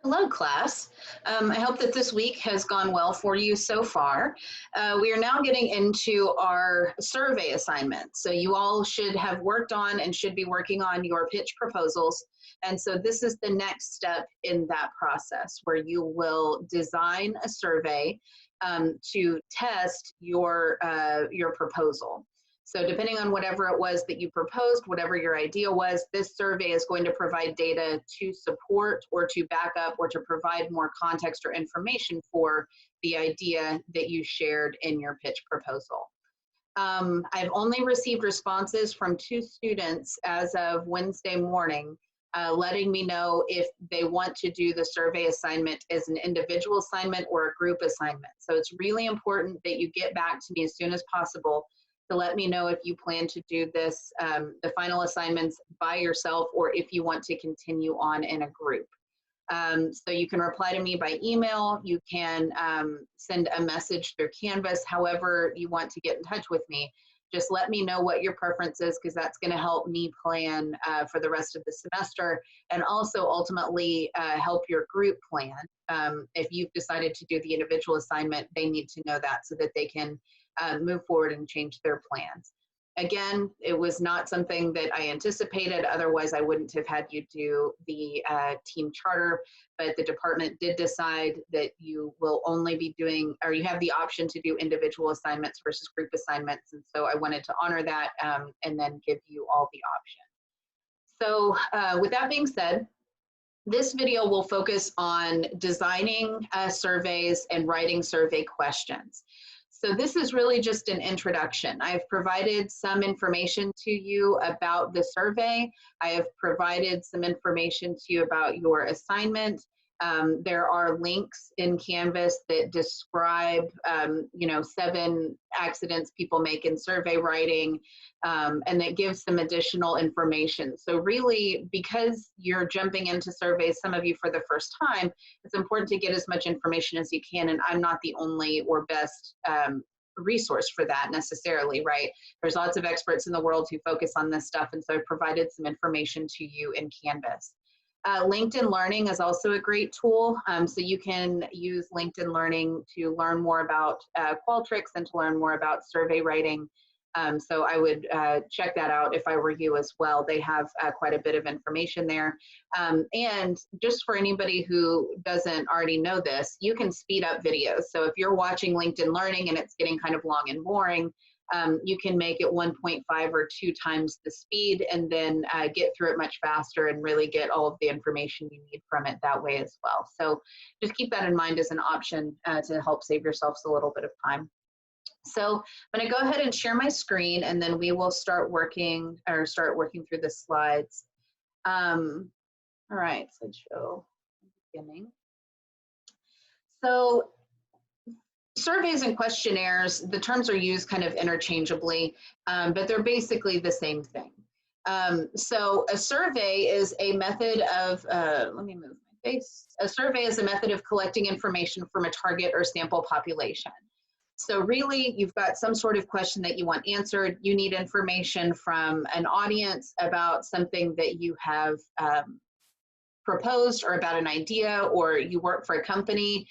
Hello, class. I hope that this week has gone well for you so far. We are now getting into our survey assignments. So you all should have worked on and should be working on your pitch proposals. And so this is the next step in that process where you will design a survey to test your proposal. So depending on whatever it was that you proposed, whatever your idea was, this survey is going to provide data to support or to back up or to provide more context or information for the idea that you shared in your pitch proposal. I've only received responses from 2 students as of Wednesday morning, letting me know if they want to do the survey assignment as an individual assignment or a group assignment. So it's really important that you get back to me as soon as possible to let me know if you plan to do this, the final assignments by yourself, or if you want to continue on in a group. So you can reply to me by email, you can send a message through Canvas, however you want to get in touch with me. Just let me know what your preference is, because that's going to help me plan for the rest of the semester, and also ultimately help your group plan. If you've decided to do the individual assignment, they need to know that so that they can move forward and change their plans. Again, it was not something that I anticipated, otherwise I wouldn't have had you do the team charter, but the department did decide that you will only be doing, or you have the option to do individual assignments versus group assignments, and so I wanted to honor that and then give you all the options. So with that being said, this video will focus on designing surveys and writing survey questions. So this is really just an introduction. I've provided some information to you about the survey. I have provided some information to you about your assignment. There are links in Canvas that describe, 7 accidents people make in survey writing, and that gives some additional information. So really, because you're jumping into surveys, some of you for the first time, it's important to get as much information as you can, and I'm not the only or best resource for that necessarily, right? There's lots of experts in the world who focus on this stuff, and so I've provided some information to you in Canvas. LinkedIn Learning is also a great tool. So you can use LinkedIn Learning to learn more about Qualtrics and to learn more about survey writing. So I would check that out if I were you as well. They have quite a bit of information there. And just for anybody who doesn't already know this, you can speed up videos. So if you're watching LinkedIn Learning and it's getting kind of long and boring, you can make it 1.5 or 2 times the speed, and then get through it much faster and really get all of the information you need from it that way as well. So just keep that in mind as an option to help save yourselves a little bit of time. So I'm going to go ahead and share my screen, and then we will start working through the slides. All right, slideshow beginning. So surveys and questionnaires, the terms are used kind of interchangeably, but they're basically the same thing. So a survey is a method of, let me move my face. A survey is a method of collecting information from a target or sample population. So really, you've got some sort of question that you want answered. You need information from an audience about something that you have proposed, or about an idea, or you work for a company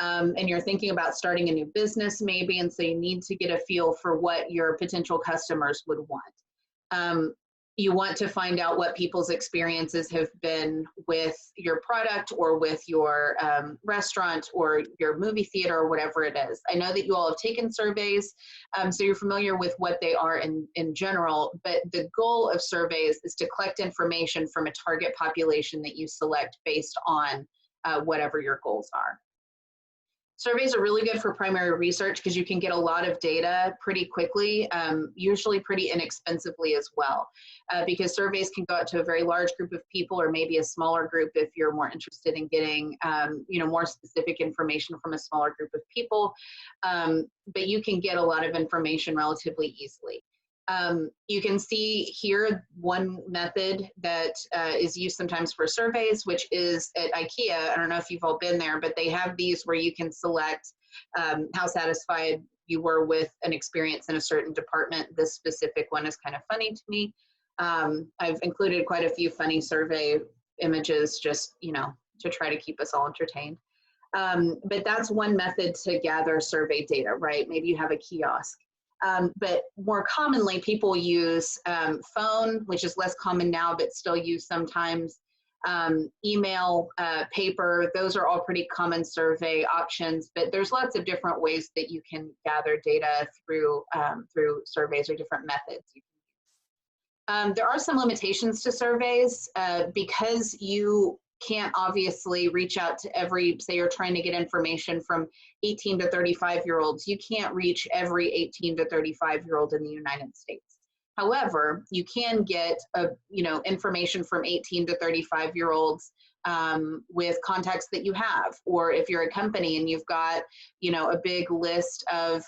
and you're thinking about starting a new business maybe, and so you need to get a feel for what your potential customers would want. You want to find out what people's experiences have been with your product, or with your restaurant, or your movie theater, or whatever it is. I know that you all have taken surveys, so you're familiar with what they are in general, but the goal of surveys is to collect information from a target population that you select based on whatever your goals are. Surveys are really good for primary research because you can get a lot of data pretty quickly, usually pretty inexpensively as well, because surveys can go out to a very large group of people, or maybe a smaller group if you're more interested in getting more specific information from a smaller group of people, but you can get a lot of information relatively easily. You can see here one method that is used sometimes for surveys, which is at IKEA. I don't know if you've all been there, but they have these where you can select how satisfied you were with an experience in a certain department. This specific one is kind of funny to me. I've included quite a few funny survey images just, to try to keep us all entertained. But that's one method to gather survey data, right? Maybe you have a kiosk. But more commonly, people use phone, which is less common now, but still used sometimes. Email, paper, those are all pretty common survey options, but there's lots of different ways that you can gather data through, through surveys or different methods. There are some limitations to surveys because you can't obviously reach out to every, say you're trying to get information from 18 to 35-year-olds, you can't reach every 18 to 35-year-old in the United States. However, you can get information from 18 to 35-year-olds with contacts that you have, or if you're a company and you've got a big list of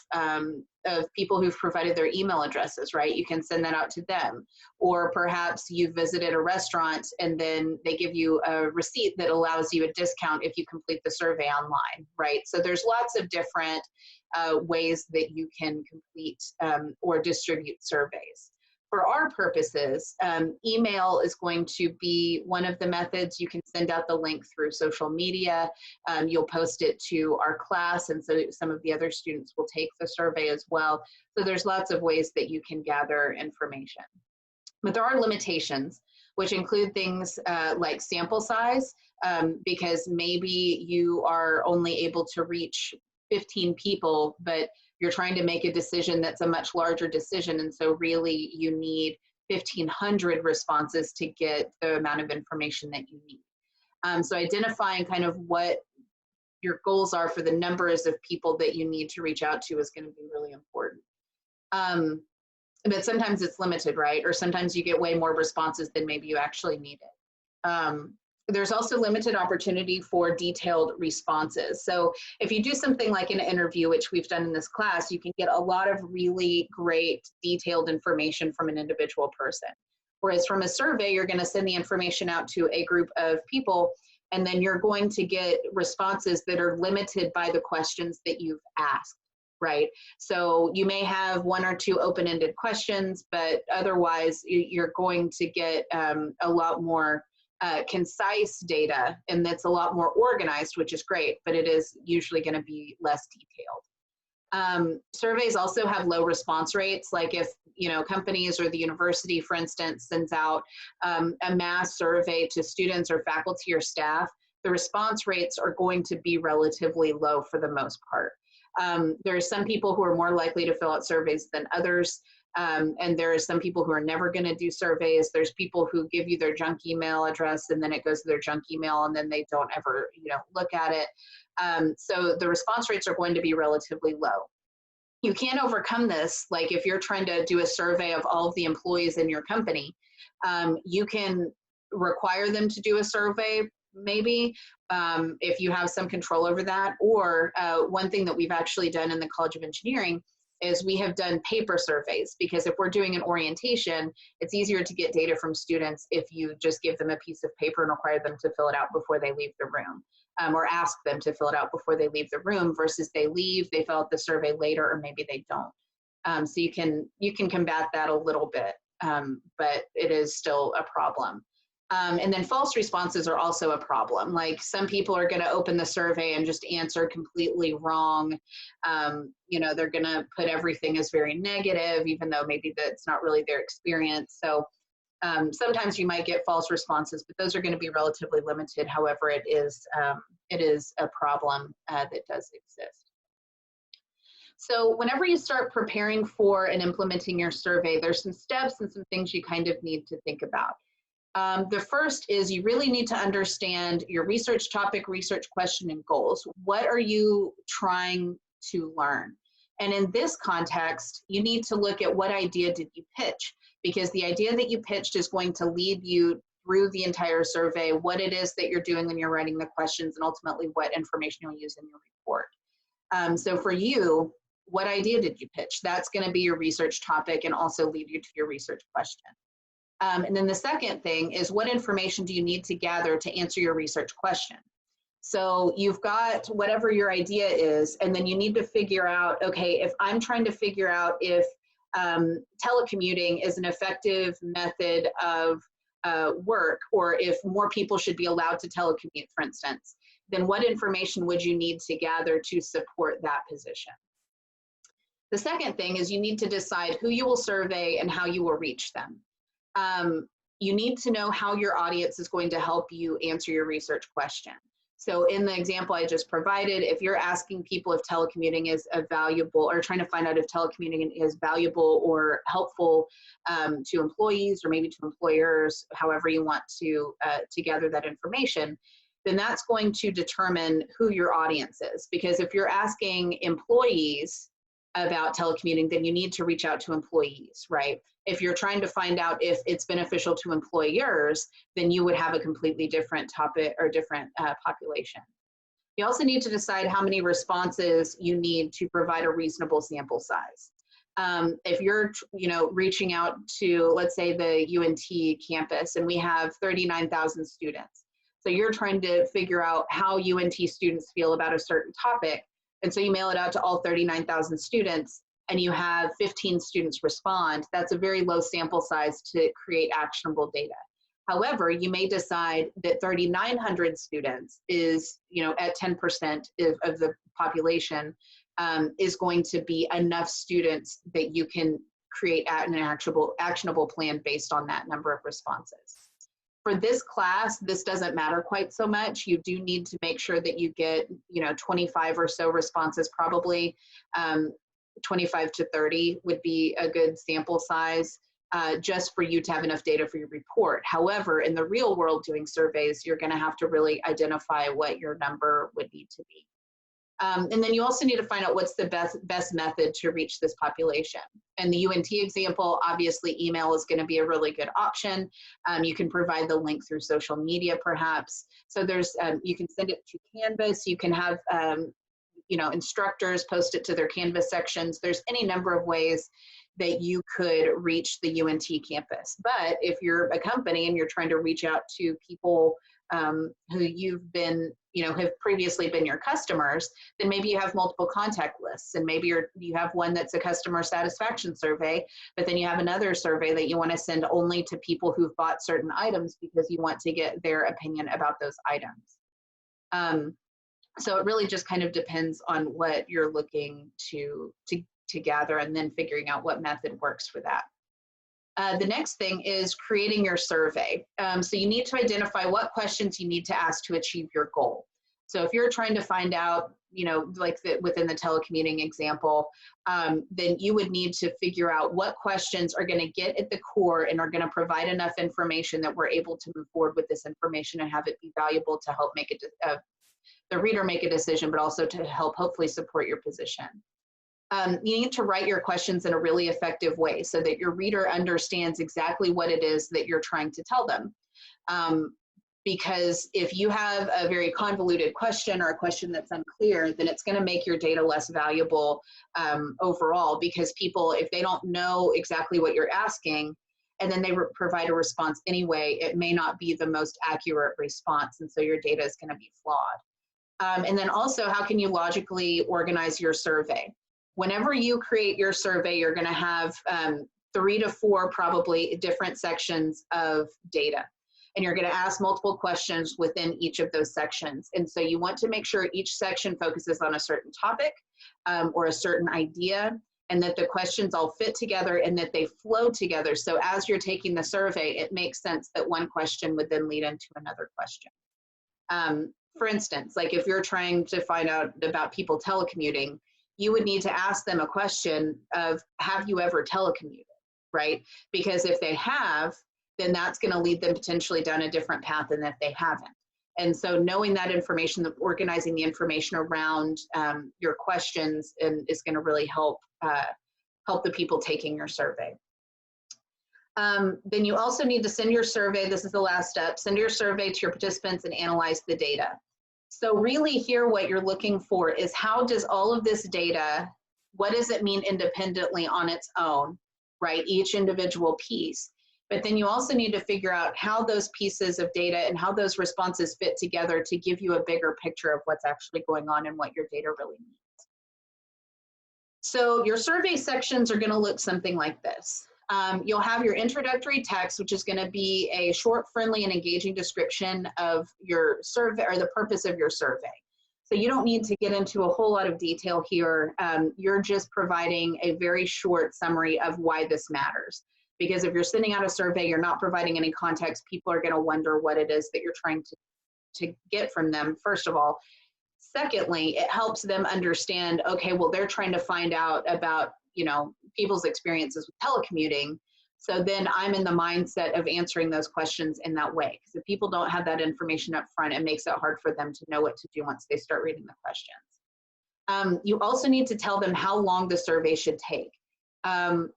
people who've provided their email addresses, right? You can send that out to them. Or perhaps you visited a restaurant and then they give you a receipt that allows you a discount if you complete the survey online, right? So there's lots of different ways that you can complete or distribute surveys. For our purposes, email is going to be one of the methods. You can send out the link through social media. You'll post it to our class, and so some of the other students will take the survey as well. So there's lots of ways that you can gather information. But there are limitations, which include things like sample size, because maybe you are only able to reach 15 people, but you're trying to make a decision that's a much larger decision, and so really you need 1,500 responses to get the amount of information that you need. So identifying kind of what your goals are for the numbers of people that you need to reach out to is going to be really important. But sometimes it's limited, right? Or sometimes you get way more responses than maybe you actually needed. There's also limited opportunity for detailed responses. So if you do something like an interview, which we've done in this class, you can get a lot of really great detailed information from an individual person. Whereas from a survey, you're going to send the information out to a group of people, and then you're going to get responses that are limited by the questions that you've asked, right? So you may have one or two open-ended questions, but otherwise you're going to get a lot more concise data, and that's a lot more organized, which is great, but it is usually going to be less detailed. Surveys also have low response rates. Like if companies or the university, for instance, sends out a mass survey to students or faculty or staff, the response rates are going to be relatively low for the most part. There are some people who are more likely to fill out surveys than others. And there are some people who are never going to do surveys. There's people who give you their junk email address and then it goes to their junk email and then they don't ever, look at it. So the response rates are going to be relatively low. You can overcome this, like if you're trying to do a survey of all of the employees in your company, you can require them to do a survey, maybe, if you have some control over that. Or one thing that we've actually done in the College of Engineering is we have done paper surveys, because if we're doing an orientation, it's easier to get data from students if you just give them a piece of paper and require them to fill it out before they leave the room, or ask them to fill it out before they leave the room, versus they leave, they fill out the survey later, or maybe they don't. So you can combat that a little bit, but it is still a problem. And then false responses are also a problem. Like some people are going to open the survey and just answer completely wrong. They're going to put everything as very negative, even though maybe that's not really their experience. So sometimes you might get false responses, but those are going to be relatively limited. However, it is a problem that does exist. So whenever you start preparing for and implementing your survey, there's some steps and some things you kind of need to think about. The first is you really need to understand your research topic, research question, and goals. What are you trying to learn? And in this context, you need to look at what idea did you pitch, because the idea that you pitched is going to lead you through the entire survey, what it is that you're doing when you're writing the questions, and ultimately what information you'll use in your report. So for you, what idea did you pitch? That's going to be your research topic and also lead you to your research question. And then the second thing is, what information do you need to gather to answer your research question? So you've got whatever your idea is, and then you need to figure out, okay, if I'm trying to figure out if telecommuting is an effective method of work, or if more people should be allowed to telecommute, for instance, then what information would you need to gather to support that position? The second thing is you need to decide who you will survey and how you will reach them. You need to know how your audience is going to help you answer your research question. So in the example I just provided, if you're asking people if telecommuting is a valuable, or trying to find out if telecommuting is valuable or helpful to employees or maybe to employers, however you want to gather that information, then that's going to determine who your audience is. Because if you're asking employees about telecommuting, then you need to reach out to employees, right? If you're trying to find out if it's beneficial to employers, then you would have a completely different topic or different population. You also need to decide how many responses you need to provide a reasonable sample size. If you're reaching out to, let's say, the UNT campus, and we have 39,000 students. So you're trying to figure out how UNT students feel about a certain topic. And so you mail it out to all 39,000 students, and you have 15 students respond. That's a very low sample size to create actionable data. However, you may decide that 3,900 students is, at 10% of the population, is going to be enough students that you can create an actionable plan based on that number of responses. For this class, this doesn't matter quite so much. You do need to make sure that you get, 25 or so responses, probably 25 to 30 would be a good sample size, just for you to have enough data for your report. However, in the real world doing surveys, you're gonna have to really identify what your number would need to be. And then you also need to find out what's the best method to reach this population. In the UNT example, obviously email is going to be a really good option. You can provide the link through social media, perhaps. So there's, you can send it to Canvas. You can have, instructors post it to their Canvas sections. There's any number of ways that you could reach the UNT campus. But if you're a company and you're trying to reach out to people who you've been, have previously been your customers, then maybe you have multiple contact lists, and maybe you have one that's a customer satisfaction survey, but then you have another survey that you want to send only to people who've bought certain items because you want to get their opinion about those items. So it really just kind of depends on what you're looking to gather, and then figuring out what method works for that. The next thing is creating your survey. So you need to identify what questions you need to ask to achieve your goal. So if you're trying to find out, within the telecommuting example, then you would need to figure out what questions are going to get at the core and are going to provide enough information that we're able to move forward with this information and have it be valuable to help make the reader make a decision, but also to help hopefully support your position. You need to write your questions in a really effective way so that your reader understands exactly what it is that you're trying to tell them. Because if you have a very convoluted question or a question that's unclear, then it's going to make your data less valuable overall, because people, if they don't know exactly what you're asking, and then they provide a response anyway, it may not be the most accurate response, and so your data is going to be flawed. And then also, how can you logically organize your survey? Whenever you create your survey, you're going to have 3 to 4 probably different sections of data. And you're going to ask multiple questions within each of those sections. And so you want to make sure each section focuses on a certain topic or a certain idea, and that the questions all fit together and that they flow together. So as you're taking the survey, it makes sense that one question would then lead into another question. For instance, like if you're trying to find out about people telecommuting, you would need to ask them a question of, have you ever telecommuted, right? Because if they have, then that's going to lead them potentially down a different path than if they haven't. And so knowing that information, organizing the information around your questions is going to really help the people taking your survey. Then you also need to send your survey, this is the last step, send your survey to your participants and analyze the data. So really here what you're looking for is, how does all of this data, what does it mean independently on its own, right? Each individual piece. But then you also need to figure out how those pieces of data and how those responses fit together to give you a bigger picture of what's actually going on and what your data really means. So your survey sections are going to look something like this. You'll have your introductory text, which is going to be a short, friendly, and engaging description of your survey or the purpose of your survey. So you don't need to get into a whole lot of detail here. You're just providing a very short summary of why this matters. Because if you're sending out a survey, you're not providing any context, people are going to wonder what it is that you're trying to get from them, first of all. Secondly, it helps them understand, okay, well, they're trying to find out about, you know, people's experiences with telecommuting. So then I'm in the mindset of answering those questions in that way. Because if people don't have that information up front, it makes it hard for them to know what to do once they start reading the questions. You also need to tell them how long the survey should take.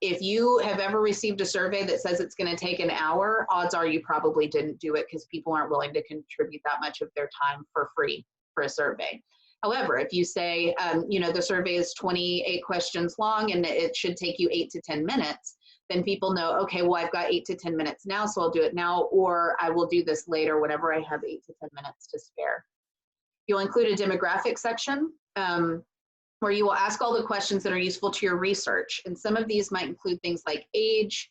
If you have ever received a survey that says it's going to take an hour, odds are you probably didn't do it because people aren't willing to contribute that much of their time for free for a survey. However, if you say, you know, the survey is 28 questions long and it should take you 8 to 10 minutes, then people know, okay, well, I've got 8 to 10 minutes now, so I'll do it now, or I will do this later whenever I have 8 to 10 minutes to spare. You'll include a demographic section where you will ask all the questions that are useful to your research. And some of these might include things like age,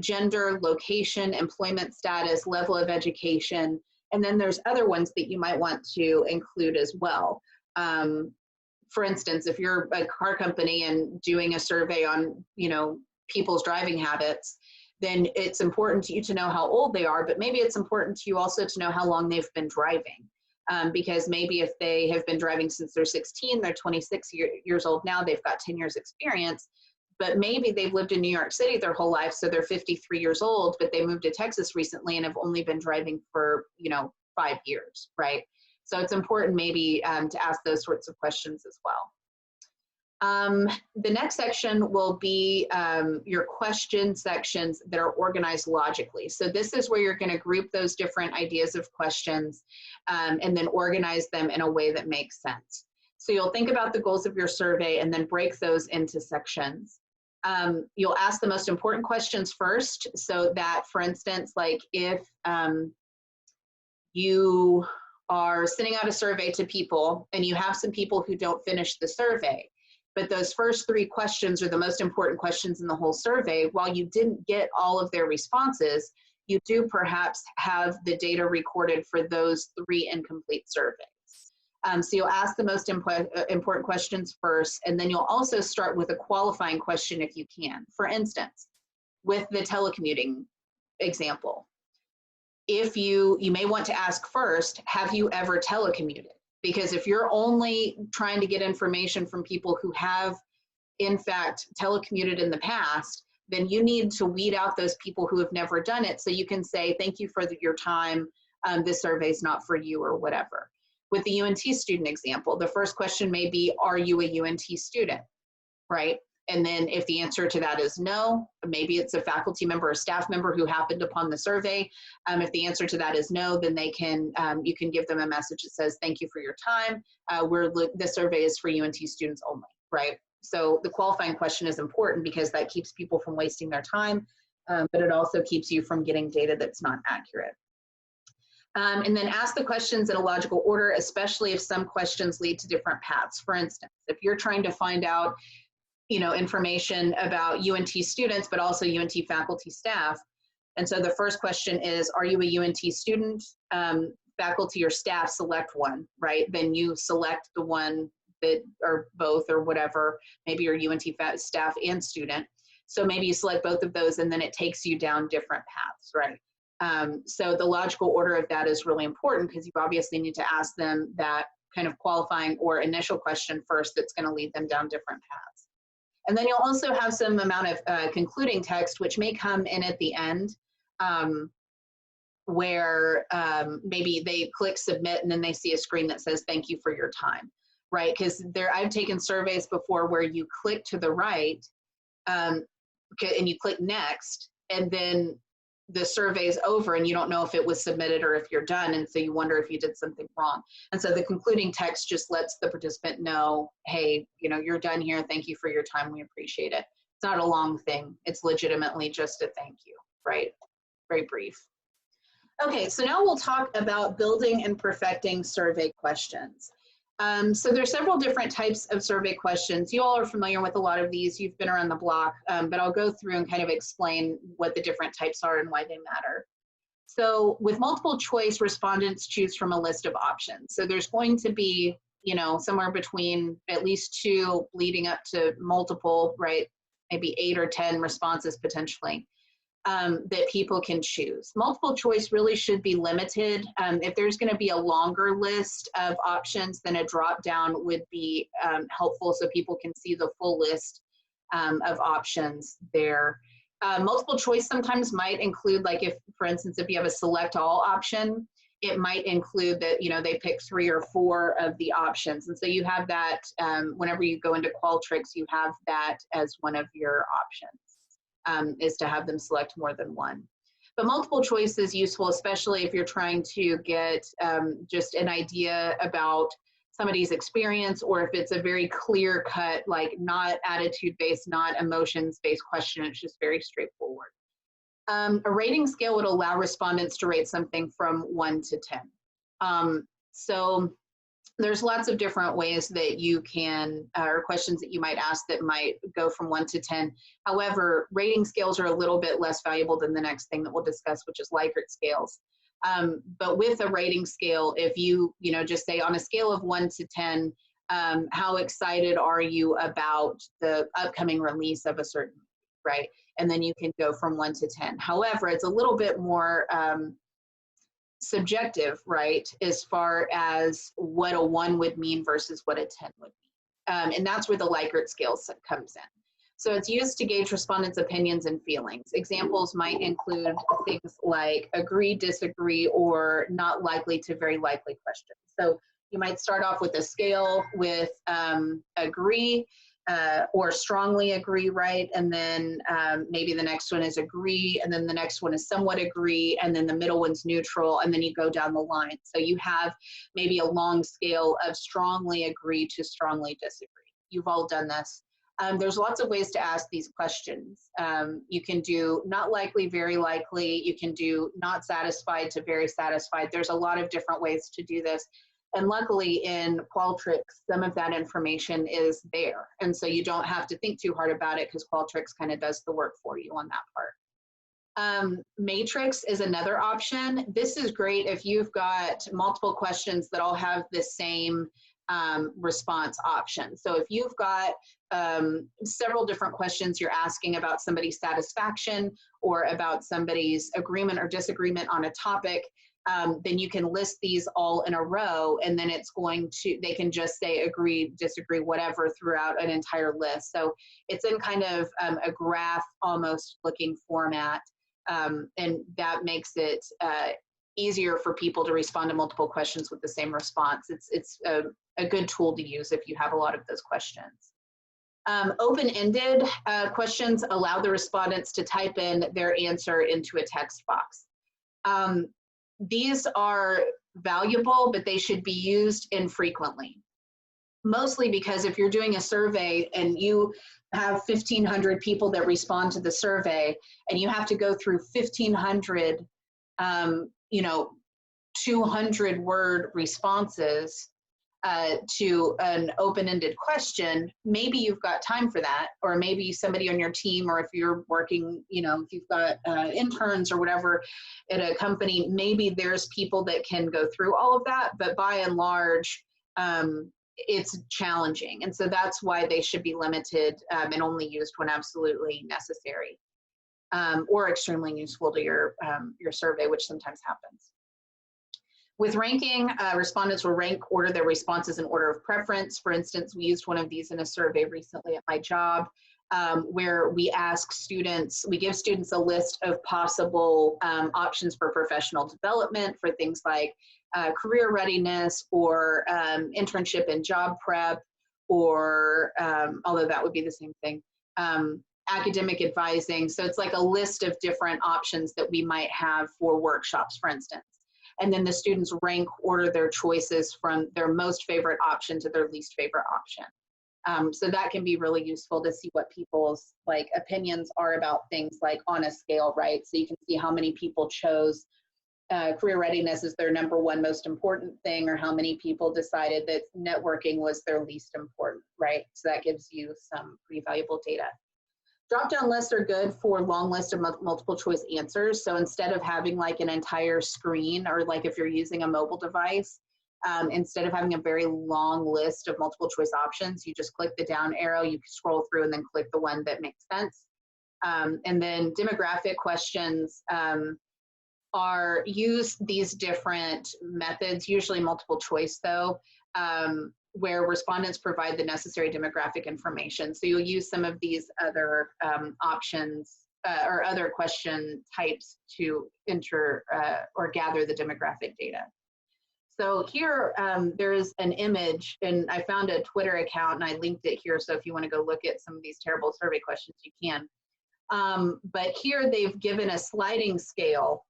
gender, location, employment status, level of education, and then there's other ones that you might want to include as well. For instance, if you're a car company and doing a survey on, you know, people's driving habits, then it's important to you to know how old they are, but maybe it's important to you also to know how long they've been driving. Because maybe if they have been driving since they're 16, they're 26 years old now, they've got 10 years experience, but maybe they've lived in New York City their whole life, so they're 53 years old, but they moved to Texas recently and have only been driving for, you know, 5 years, right? So it's important maybe to ask those sorts of questions as well. The next section will be your question sections that are organized logically. So this is where you're going to group those different ideas of questions and then organize them in a way that makes sense. So you'll think about the goals of your survey and then break those into sections. You'll ask the most important questions first, so that, for instance, like if you are sending out a survey to people and you have some people who don't finish the survey, but those first 3 questions are the most important questions in the whole survey. While you didn't get all of their responses, you do perhaps have the data recorded for those 3 incomplete surveys. So you'll ask the most important questions first, and then you'll also start with a qualifying question if you can. For instance, with the telecommuting example, if you may want to ask first, have you ever telecommuted? Because if you're only trying to get information from people who have, in fact, telecommuted in the past, then you need to weed out those people who have never done it, so you can say, thank you for your time, this survey is not for you, or whatever. With the UNT student example, the first question may be, are you a UNT student, right? And then if the answer to that is no, maybe it's a faculty member or staff member who happened upon the survey. If the answer to that is no, then they can, you can give them a message that says, thank you for your time. This survey is for UNT students only, right? So the qualifying question is important because that keeps people from wasting their time, but it also keeps you from getting data that's not accurate. And then ask the questions in a logical order, especially if some questions lead to different paths. For instance, if you're trying to find out, you know, information about UNT students, but also UNT faculty staff. And so the first question is, are you a UNT student? Faculty or staff, select one, right? Then you select the one that, or both, or whatever. Maybe you're UNT staff and student. So maybe you select both of those and then it takes you down different paths, right? So the logical order of that is really important because you obviously need to ask them that kind of qualifying or initial question first that's going to lead them down different paths. And then you'll also have some amount of concluding text, which may come in at the end, where maybe they click submit and then they see a screen that says, thank you for your time, right? Because I've taken surveys before where you click to the right and you click next, and then the survey is over and you don't know if it was submitted or if you're done, and so you wonder if you did something wrong. And so the concluding text just lets the participant know, hey, you know, you're done here, thank you for your time, we appreciate it. It's not a long thing, it's legitimately just a thank you, right? Very brief. Okay, so now we'll talk about building and perfecting survey questions. So there's several different types of survey questions. You all are familiar with a lot of these. You've been around the block, but I'll go through and kind of explain what the different types are and why they matter. So with multiple choice, respondents choose from a list of options. So there's going to be, you know, somewhere between at least 2 leading up to multiple, right? Maybe 8 or 10 responses potentially. That people can choose. Multiple choice really should be limited. If there's going to be a longer list of options, then a drop down would be helpful so people can see the full list of options there. Multiple choice sometimes might include, like if, for instance, if you have a select all option, it might include that, you know, they pick 3 or 4 of the options. And so you have that whenever you go into Qualtrics, you have that as one of your options. Is to have them select more than one. But multiple choice is useful, especially if you're trying to get just an idea about somebody's experience, or if it's a very clear cut, like not attitude based, not emotions based question, it's just very straightforward. A rating scale would allow respondents to rate something from 1 to 10. So there's lots of different ways that you can, or questions that you might ask that might go from 1 to 10. However, rating scales are a little bit less valuable than the next thing that we'll discuss, which is Likert scales. But with a rating scale, if you just say on a scale of 1 to 10, how excited are you about the upcoming release of a certain, right? And then you can go from 1 to 10. However, it's a little bit more subjective, right, as far as what a 1 would mean versus what a 10 would mean. And that's where the Likert scale comes in. So it's used to gauge respondents' opinions and feelings. Examples might include things like agree, disagree, or not likely to very likely questions. So you might start off with a scale with agree, or strongly agree, right? And then maybe the next one is agree, and then the next one is somewhat agree, and then the middle one's neutral, and then you go down the line. So you have maybe a long scale of strongly agree to strongly disagree. You've all done this. There's lots of ways to ask these questions. You can do not likely, very likely. You can do not satisfied to very satisfied. There's a lot of different ways to do this. And luckily in Qualtrics, some of that information is there. And so you don't have to think too hard about it because Qualtrics kind of does the work for you on that part. Matrix is another option. This is great if you've got multiple questions that all have the same response option. So if you've got several different questions you're asking about somebody's satisfaction or about somebody's agreement or disagreement on a topic, then you can list these all in a row, and then it's going to, they can just say agree, disagree, whatever throughout an entire list. So it's in kind of a graph almost looking format, and that makes it easier for people to respond to multiple questions with the same response. It's a good tool to use if you have a lot of those questions. Open-ended questions allow the respondents to type in their answer into a text box. These are valuable, but they should be used infrequently. Mostly because if you're doing a survey and you have 1,500 people that respond to the survey and you have to go through 1,500, 200-word responses to an open-ended question, maybe you've got time for that, or maybe somebody on your team, or if you're working, if you've got interns or whatever at a company, maybe there's people that can go through all of that, but by and large, it's challenging. And so that's why they should be limited and only used when absolutely necessary, or extremely useful to your survey, which sometimes happens. With ranking, respondents will order their responses in order of preference. For instance, we used one of these in a survey recently at my job, where we give students a list of possible options for professional development for things like career readiness or internship and job prep, or although that would be the same thing, academic advising. So it's like a list of different options that we might have for workshops, for instance. And then the students order their choices from their most favorite option to their least favorite option. So that can be really useful to see what people's opinions are about things like on a scale, right? So you can see how many people chose career readiness is their number one most important thing, or how many people decided that networking was their least important, right? So that gives you some pretty valuable data. Drop-down lists are good for long lists of multiple choice answers. So instead of having like an entire screen, or like if you're using a mobile device, instead of having a very long list of multiple choice options, you just click the down arrow, you scroll through and then click the one that makes sense. And then demographic questions use these different methods, usually multiple choice though, where respondents provide the necessary demographic information. So you'll use some of these other options or other question types to enter or gather the demographic data. So here there is an image, and I found a Twitter account and I linked it here. So if you want to go look at some of these terrible survey questions, you can. But here they've given a sliding scale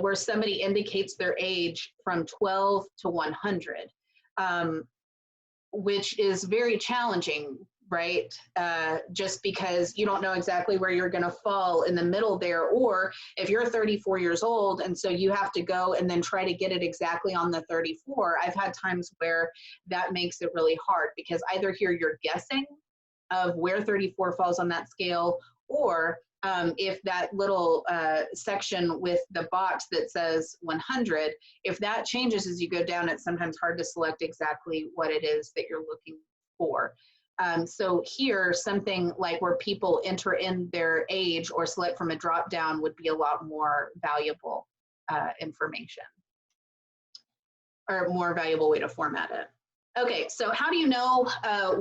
where somebody indicates their age from 12 to 100, which is very challenging, right? Just because you don't know exactly where you're going to fall in the middle there, or if you're 34 years old and so you have to go and then try to get it exactly on the 34. I've had times where that makes it really hard, because either here you're guessing of where 34 falls on that scale, or if that little section with the box that says 100, if that changes as you go down, it's sometimes hard to select exactly what it is that you're looking for. So here, something like where people enter in their age or select from a drop down would be a lot more valuable information, or a more valuable way to format it. Okay, so how do you know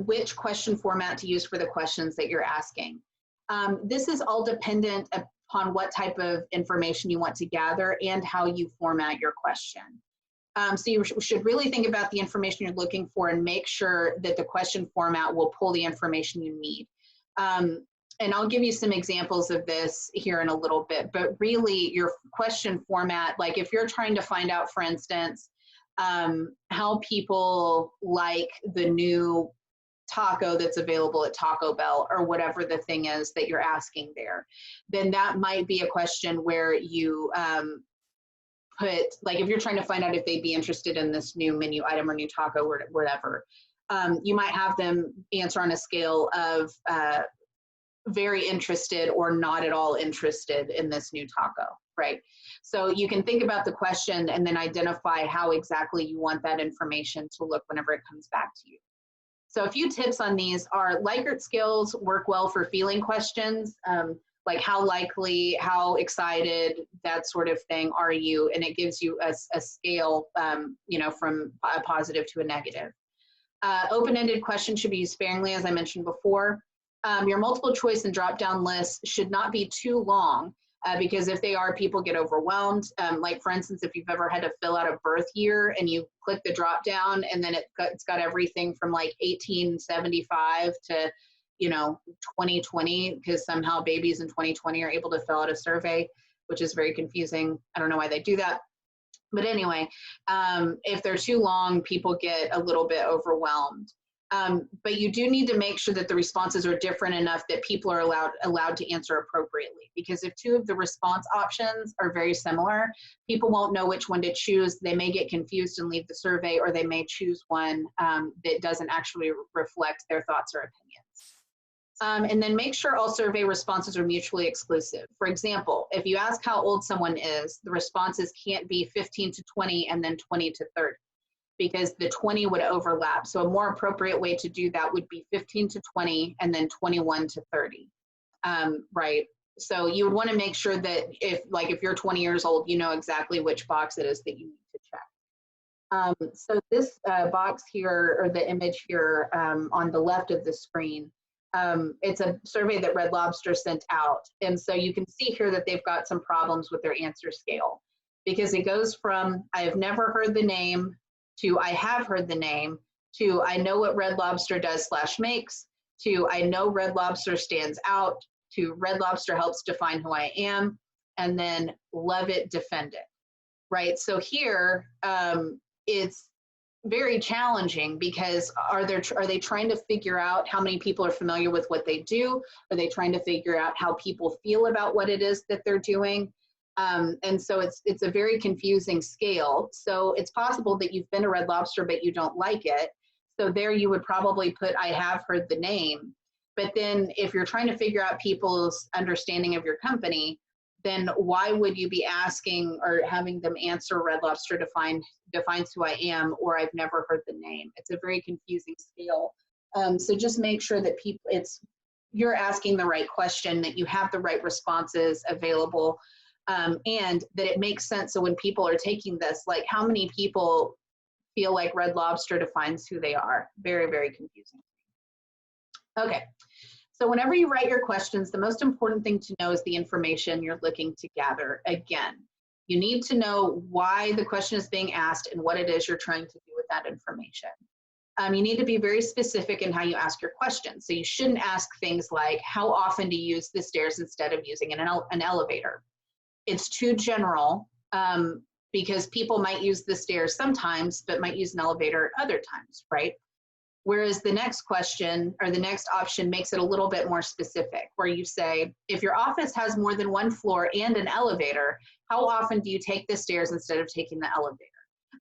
which question format to use for the questions that you're asking? This is all dependent upon what type of information you want to gather and how you format your question. So you should really think about the information you're looking for and make sure that the question format will pull the information you need. And I'll give you some examples of this here in a little bit, but really your question format, like if you're trying to find out, for instance, how people like the new taco that's available at Taco Bell, or whatever the thing is that you're asking there, then that might be a question where you put, like if you're trying to find out if they'd be interested in this new menu item or new taco or whatever, you might have them answer on a scale of very interested or not at all interested in this new taco, right? So you can think about the question and then identify how exactly you want that information to look whenever it comes back to you. So a few tips on these are Likert scales work well for feeling questions, like how likely, how excited, that sort of thing are you, and it gives you a scale, you know, from a positive to a negative. Open-ended questions should be used sparingly, as I mentioned before. Your multiple choice and drop-down lists should not be too long, because if they are, people get overwhelmed. Like for instance, if you've ever had to fill out a birth year and you click the drop down and then it's got everything from like 1875 to, you know, 2020, because somehow babies in 2020 are able to fill out a survey, which is very confusing. I don't know why they do that. But anyway, if they're too long, people get a little bit overwhelmed. But you do need to make sure that the responses are different enough that people are allowed to answer appropriately. Because if two of the response options are very similar, people won't know which one to choose. They may get confused and leave the survey, or they may choose one that doesn't actually reflect their thoughts or opinions. And then make sure all survey responses are mutually exclusive. For example, if you ask how old someone is, the responses can't be 15 to 20 and then 20 to 30. Because the 20 would overlap. So a more appropriate way to do that would be 15 to 20 and then 21 to 30, right? So you would want to make sure that if you're 20 years old, you know exactly which box it is that you need to check. So this box here, or the image here on the left of the screen, it's a survey that Red Lobster sent out. And so you can see here that they've got some problems with their answer scale, because it goes from I have never heard the name to I have heard the name, to I know what Red Lobster does / makes, to I know Red Lobster stands out, to Red Lobster helps define who I am, and then love it, defend it, right? So here, it's very challenging, because are they trying to figure out how many people are familiar with what they do? Are they trying to figure out how people feel about what it is that they're doing? And so it's a very confusing scale. So it's possible that you've been to Red Lobster, but you don't like it. So there you would probably put, I have heard the name. But then if you're trying to figure out people's understanding of your company, then why would you be asking or having them answer Red Lobster defines who I am, or I've never heard the name? It's a very confusing scale. So just make sure that you're asking the right question, that you have the right responses available, and that it makes sense. So when people are taking this, like how many people feel like Red Lobster defines who they are? Very, very confusing. Okay, so whenever you write your questions, the most important thing to know is the information you're looking to gather. Again, you need to know why the question is being asked and what it is you're trying to do with that information. You need to be very specific in how you ask your questions. So you shouldn't ask things like, how often do you use the stairs instead of using an elevator? It's too general, because people might use the stairs sometimes, but might use an elevator other times, right? Whereas the next question or the next option makes it a little bit more specific, where you say, if your office has more than one floor and an elevator, how often do you take the stairs instead of taking the elevator?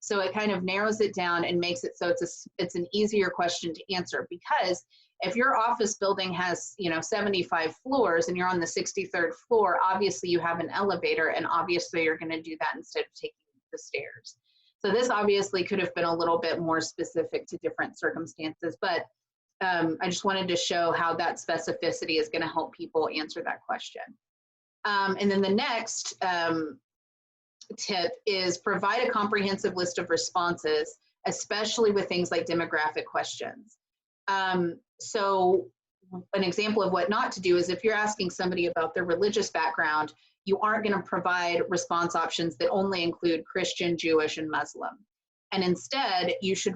So it kind of narrows it down and makes it so it's an easier question to answer, because if your office building has 75 floors and you're on the 63rd floor, obviously you have an elevator, and obviously you're going to do that instead of taking the stairs. So this obviously could have been a little bit more specific to different circumstances, but I just wanted to show how that specificity is going to help people answer that question. And then the next tip is provide a comprehensive list of responses, especially with things like demographic questions. So an example of what not to do is if you're asking somebody about their religious background, you aren't going to provide response options that only include Christian, Jewish, and Muslim. And instead, you should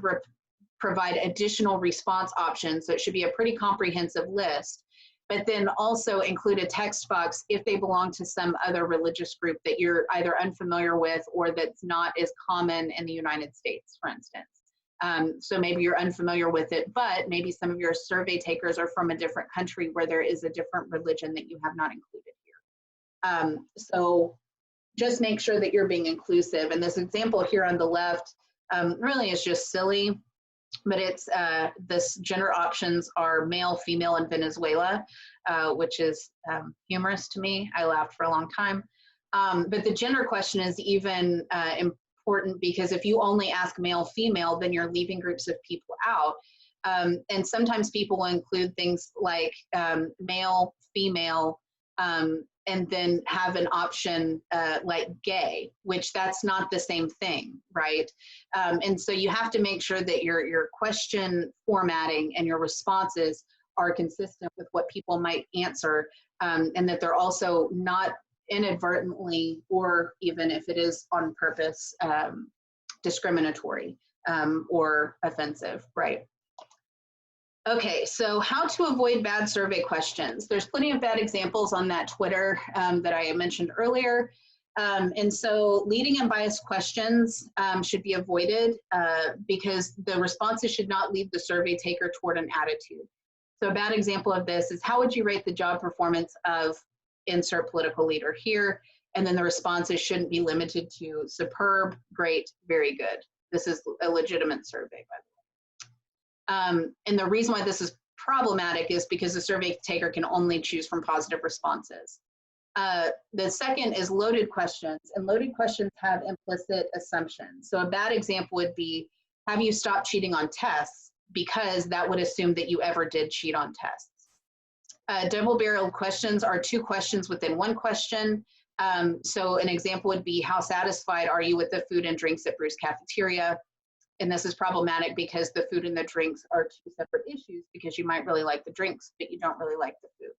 provide additional response options. So it should be a pretty comprehensive list, but then also include a text box if they belong to some other religious group that you're either unfamiliar with or that's not as common in the United States, for instance. So maybe you're unfamiliar with it, but maybe some of your survey takers are from a different country where there is a different religion that you have not included here. So just make sure that you're being inclusive. And this example here on the left really is just silly, but it's this gender options are male, female, and Venezuela, which is humorous to me. I laughed for a long time. But the gender question is even important, because if you only ask male, female, then you're leaving groups of people out. And sometimes people will include things like male, female, and then have an option like gay, which that's not the same thing, right? And so you have to make sure that your question formatting and your responses are consistent with what people might answer, and that they're also not inadvertently, or even if it is on purpose, discriminatory or offensive, right? Okay, so how to avoid bad survey questions. There's plenty of bad examples on that Twitter that I mentioned earlier. And so leading and biased questions should be avoided because the responses should not lead the survey taker toward an attitude. So a bad example of this is, how would you rate the job performance of insert political leader here? And then the responses shouldn't be limited to superb, great, very good. This is a legitimate survey, by the way. And the reason why this is problematic is because the survey taker can only choose from positive responses. The second is loaded questions, and loaded questions have implicit assumptions. So a bad example would be, have you stopped cheating on tests? Because that would assume that you ever did cheat on tests. Double-barreled questions are two questions within one question. So an example would be, how satisfied are you with the food and drinks at Bruce Cafeteria? And this is problematic because the food and the drinks are two separate issues, because you might really like the drinks, but you don't really like the food.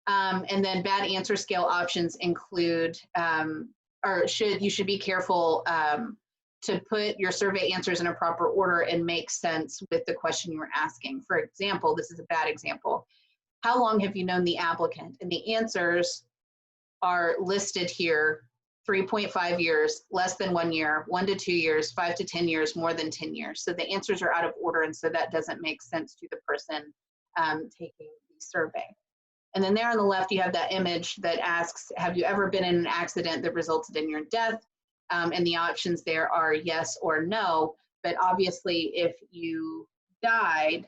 And then bad answer scale options include, you should be careful to put your survey answers in a proper order and make sense with the question you're asking. For example, this is a bad example. How long have you known the applicant? And the answers are listed here: 3.5 years, less than 1 year, 1 to 2 years, 5 to 10 years, more than 10 years. So the answers are out of order, and so that doesn't make sense to the person taking the survey. And then there on the left, you have that image that asks, have you ever been in an accident that resulted in your death? And the options there are yes or no. But obviously, if you died,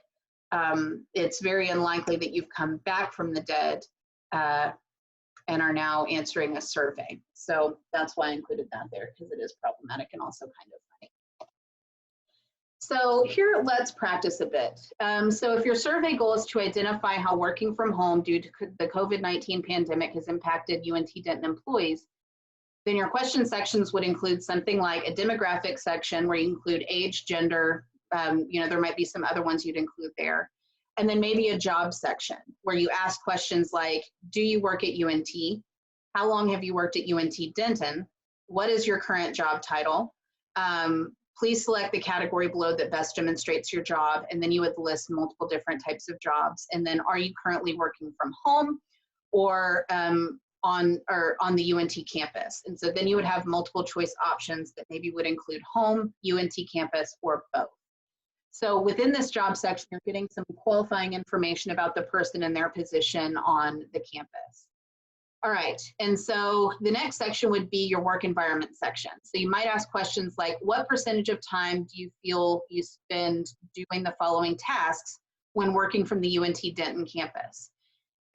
it's very unlikely that you've come back from the dead and are now answering a survey. So that's why I included that there, because it is problematic and also kind of funny. So here, let's practice a bit. So if your survey goal is to identify how working from home due to the COVID-19 pandemic has impacted UNT Denton employees, then your question sections would include something like a demographic section where you include age, gender, there might be some other ones you'd include there. And then maybe a job section where you ask questions like, do you work at UNT? How long have you worked at UNT Denton? What is your current job title? Please select the category below that best demonstrates your job, and then you would list multiple different types of jobs. And then, are you currently working from home or on the UNT campus? And so then you would have multiple choice options that maybe would include home, UNT campus, or both. So within this job section, you're getting some qualifying information about the person and their position on the campus. All right, and so the next section would be your work environment section. So you might ask questions like, what percentage of time do you feel you spend doing the following tasks when working from the UNT Denton campus?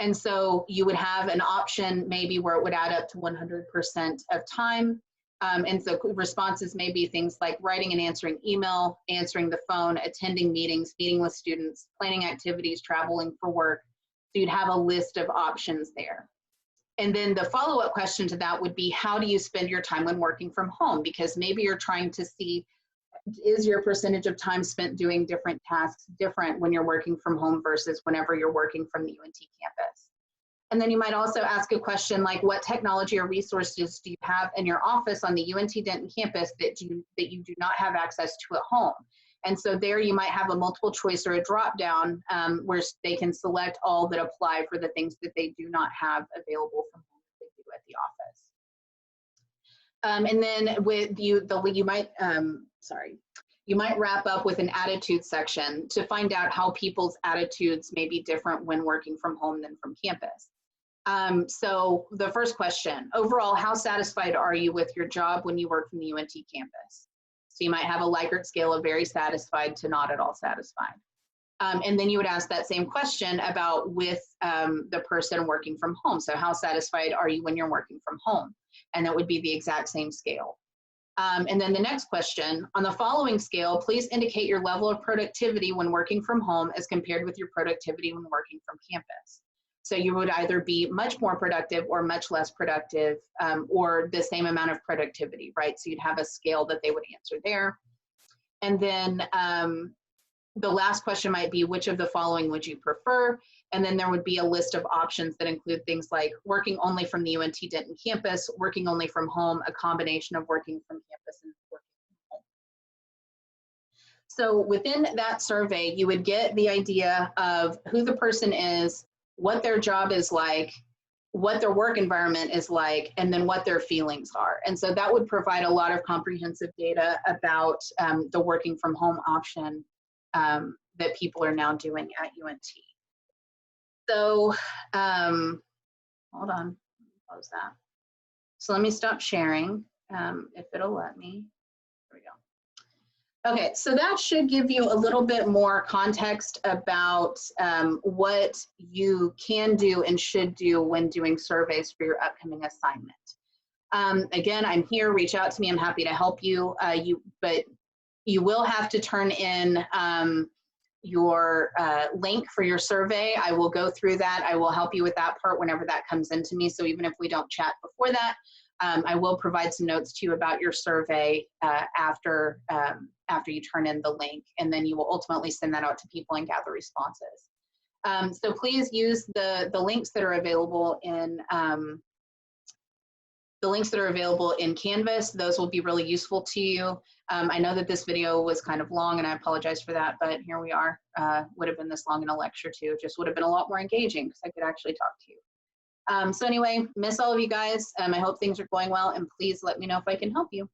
And so you would have an option maybe where it would add up to 100% of time. And so responses may be things like writing and answering email, answering the phone, attending meetings, meeting with students, planning activities, traveling for work. So you'd have a list of options there. And then the follow-up question to that would be, how do you spend your time when working from home? Because maybe you're trying to see, is your percentage of time spent doing different tasks different when you're working from home versus whenever you're working from the UNT campus? And then you might also ask a question like, what technology or resources do you have in your office on the UNT Denton campus that you do not have access to at home? And so there you might have a multiple choice or a drop down where they can select all that apply for the things that they do not have available from home that they do at the office. And then with you might wrap up with an attitude section to find out how people's attitudes may be different when working from home than from campus. So the first question, overall, how satisfied are you with your job when you work from the UNT campus? So you might have a Likert scale of very satisfied to not at all satisfied. And then you would ask that same question about with the person working from home. So how satisfied are you when you're working from home? And that would be the exact same scale. And then the next question, on the following scale, please indicate your level of productivity when working from home as compared with your productivity when working from campus. So you would either be much more productive or much less productive, or the same amount of productivity, right? So you'd have a scale that they would answer there. And then the last question might be, which of the following would you prefer? And then there would be a list of options that include things like working only from the UNT Denton campus, working only from home, a combination of working from campus and working from home. So within that survey, you would get the idea of who the person is, what their job is like, what their work environment is like, and then what their feelings are. And so that would provide a lot of comprehensive data about the working from home option that people are now doing at UNT. So hold on, close that. So let me stop sharing if it'll let me. There we go. Okay, so that should give you a little bit more context about what you can do and should do when doing surveys for your upcoming assignment. Again, I'm here, reach out to me, I'm happy to help you, but you will have to turn in your link for your survey. I will go through that. I will help you with that part whenever that comes into me. So even if we don't chat before that, I will provide some notes to you about your survey after you turn in the link, and then you will ultimately send that out to people and gather responses. So please use the links that are available in Canvas. Those will be really useful to you. I know that this video was kind of long, and I apologize for that, but here we are. Would have been this long in a lecture too. Just would have been a lot more engaging because I could actually talk to you. So anyway, miss all of you guys. I hope things are going well, and please let me know if I can help you.